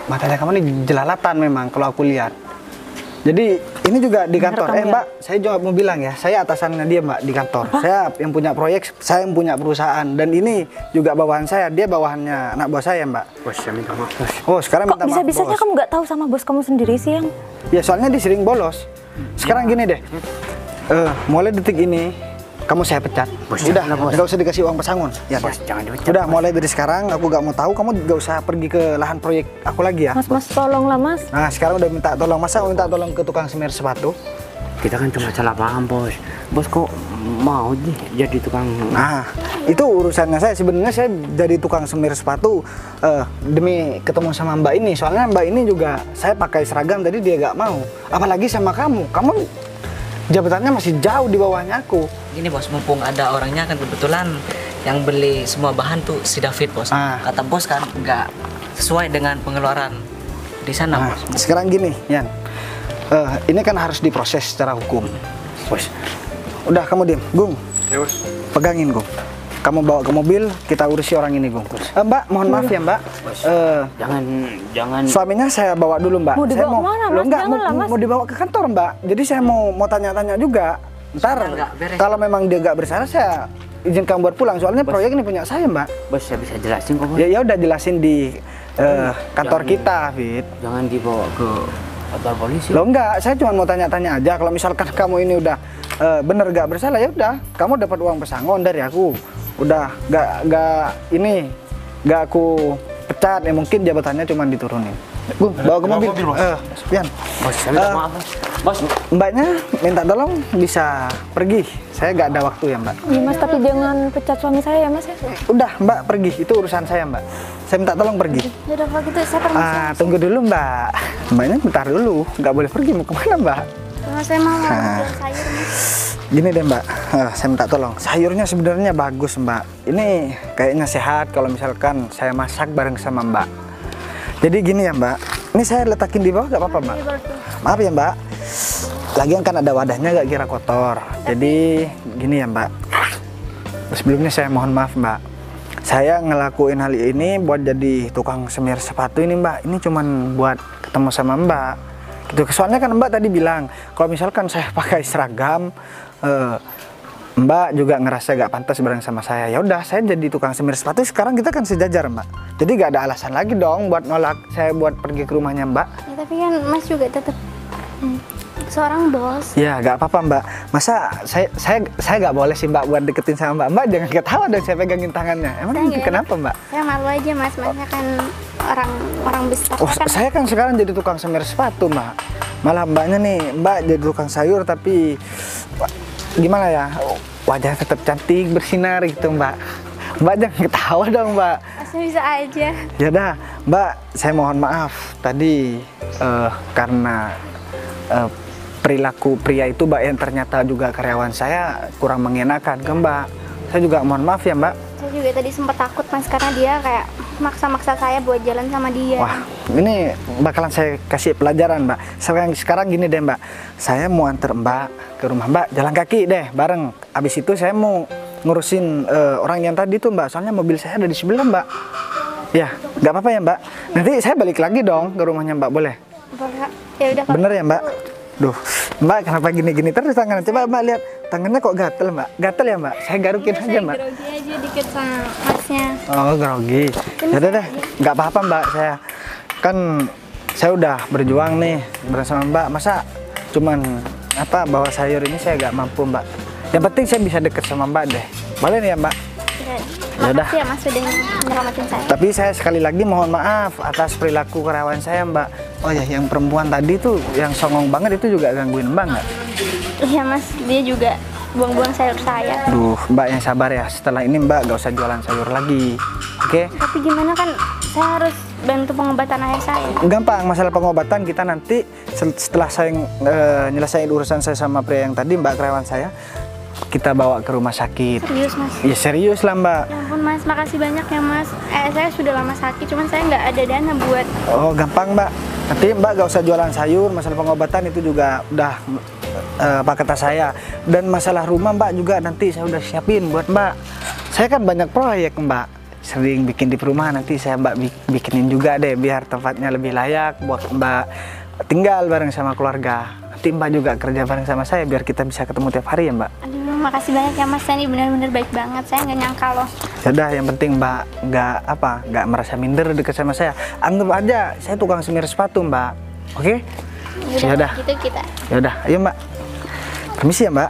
Matanya kamu ini jelalatan memang kalau aku lihat. Jadi ini juga di kantor. kamu ya? Mbak, saya juga mau bilang ya, saya atasannya dia Mbak di kantor. Saya yang punya proyek, saya yang punya perusahaan. Dan ini juga bawahan saya, dia bawahannya anak bos saya Mbak. Bos, saya minta maaf bos. Oh sekarang kok minta maaf bisa-bisanya bos. kamu nggak tahu sama bos kamu sendiri sih yang Ya soalnya dia sering bolos. Sekarang gini deh, mulai detik ini kamu saya pecat. Udah, nggak usah dikasih uang pesangon. Ya, Bos, jangan dipecat. udah mulai dari sekarang aku gak mau tahu, kamu gak usah pergi ke lahan proyek aku lagi ya. mas tolonglah mas. Nah sekarang udah minta tolong, masa minta tolong ke tukang semir sepatu. Kita kan cuma salah paham bos. Bos kok mau jadi tukang? Nah itu urusannya saya. Sebenarnya saya jadi tukang semir sepatu demi ketemu sama Mbak ini. Soalnya Mbak ini juga saya pakai seragam tadi dia gak mau. Apalagi sama kamu. Kamu jabatannya masih jauh di bawahnya aku. Gini Bos, mumpung ada orangnya kan kebetulan yang beli semua bahan tuh si David Bos. Ah. Kata Bos kan nggak sesuai dengan pengeluaran di sana Nah, Bos. sekarang gini, Yan. Ini kan harus diproses secara hukum. Bos, Udah kamu diem, Gung. Ya bos. Pegangin, Gung. Kamu bawa ke mobil, kita urusi orang ini, Gung. Mbak, mohon maaf ya, Mbak. jangan. Suaminya saya bawa dulu, Mbak. Mau Saya dibawa kemana, Mas? Loh, enggak, Janganlah, Mas. mau dibawa ke kantor, Mbak. Jadi saya mau tanya-tanya juga. Ntar, Nggak beres. kalau memang dia nggak bersalah, saya izinkan buat pulang. Soalnya proyek ini punya saya, Mbak. Bos, saya bisa jelasin kok bos. Ya udah jelasin di kantor Jangan. kita, Fit. Jangan dibawa ke kantor polisi. Lo enggak, saya cuma mau tanya-tanya aja. Kalau misalkan kamu ini udah bener gak bersalah, ya udah, kamu dapat uang pesangon dari aku. Udah, gak aku pecat. Ya mungkin jabatannya cuma diturunin. Gung, bawa ke mobil. Pian, Bos, saya minta maaf bos. Bos, Mbaknya minta tolong bisa pergi. Saya gak ada waktu ya Mbak. Iya mas, tapi jangan pecat suami saya ya mas ya. Udah Mbak pergi, itu urusan saya Mbak. Saya minta tolong pergi. Ya udah kalau gitu saya permisi. Tunggu dulu Mbak. Mbaknya bentar dulu, nggak boleh pergi. Mau kemana Mbak? Mas, saya mau jual sayur mas. Gini deh Mbak, saya minta tolong. Sayurnya sebenarnya bagus Mbak. Ini kayaknya sehat kalau misalkan saya masak bareng sama Mbak. Jadi gini ya Mbak, ini saya letakin di bawah gak apa-apa Mbak? Maaf ya Mbak, lagian kan ada wadahnya gak kira kotor. Jadi gini ya Mbak, sebelumnya saya mohon maaf Mbak. Saya ngelakuin hal ini buat jadi tukang semir sepatu ini Mbak. Ini cuman buat ketemu sama Mbak. Gitu. Soalnya kan Mbak tadi bilang kalau misalkan saya pakai seragam, Mbak juga ngerasa gak pantas bareng sama saya. Ya udah, saya jadi tukang semir sepatu. Sekarang kita kan sejajar Mbak. Jadi gak ada alasan lagi dong buat nolak saya buat pergi ke rumahnya Mbak. Ya, tapi kan Mas juga tetap seorang bos. Ya gak apa-apa Mbak. Masa saya gak boleh sih Mbak buat deketin sama Mbak. Mbak jangan ketawa dong saya pegangin tangannya. Emang Enggak. kenapa Mbak? Saya malu aja mas, masnya kan orang besar. Oh, Saya kan saya kan sekarang jadi tukang semir sepatu Mbak. Malah Mbaknya nih, Mbak jadi tukang sayur tapi gimana ya, wajah tetap cantik bersinar gitu Mbak. Mbak jangan ketawa dong Mbak. Masnya bisa aja. Ya dah Mbak, saya mohon maaf tadi karena perilaku pria itu Mbak yang ternyata juga karyawan saya kurang mengenakan ke Mbak. Saya juga mohon maaf ya Mbak. Saya juga tadi sempat takut mas, karena dia kayak maksa-maksa saya buat jalan sama dia. Wah, ini bakalan saya kasih pelajaran mbak. Sekarang gini deh mbak, saya mau antar mbak ke rumah mbak, jalan kaki deh bareng. Abis itu saya mau ngurusin orang yang tadi tuh mbak, soalnya mobil saya ada di sebelah mbak. Ya, nggak apa-apa ya mbak. Nanti saya balik lagi dong ke rumahnya mbak, boleh? Boleh. Ya udah. Bener ya mbak? Duh, mbak kenapa gini-gini terus tangannya? Coba mbak lihat, tangannya kok gatel mbak? Gatel ya mbak? Saya garukin aja mbak. Grogi aja dikit sama masnya. Oh grogi. Ya udah, nggak apa-apa mbak. Saya udah berjuang nih bersama mbak. Masa cuman bawa sayur ini saya nggak mampu mbak. Yang penting saya bisa deket sama mbak deh. Boleh nih ya mbak? Makasih ya mas sudah nyelamatin saya. Tapi saya sekali lagi mohon maaf atas perilaku karyawan saya mbak. Oh ya, yang perempuan tadi tuh yang songong banget itu juga gangguin mbak nggak? Iya mas, dia juga buang-buang sayur saya. Duh, mbak yang sabar ya. Setelah ini mbak gak usah jualan sayur lagi, oke? Tapi gimana kan saya harus bantu pengobatan ayah saya. Gampang, masalah pengobatan kita nanti setelah saya nyelesain urusan saya sama pria yang tadi, mbak karyawan saya, kita bawa ke rumah sakit. Serius mas? Ya serius lah mbak. Ya ampun mas, makasih banyak ya mas. Saya sudah lama sakit, cuman saya nggak ada dana buat. Oh gampang mbak. Nanti mbak gak usah jualan sayur, masalah pengobatan itu juga udah paket tas saya. Dan masalah rumah mbak juga nanti saya udah siapin buat mbak. Saya kan banyak proyek mbak, sering bikin di perumahan, nanti saya mbak bikinin juga deh biar tempatnya lebih layak buat mbak tinggal bareng sama keluarga. Nanti mbak juga kerja bareng sama saya biar kita bisa ketemu tiap hari ya mbak. Aduh, makasih banyak ya mas, ini benar-benar baik banget. Saya nggak nyangka loh. Yaudah, yang penting mbak nggak merasa minder dekat sama saya. Anggap aja saya tukang semir sepatu mbak. Oke? Yaudah, Yaudah. gitu kita. Yaudah, ayo mbak. Permisi ya mbak.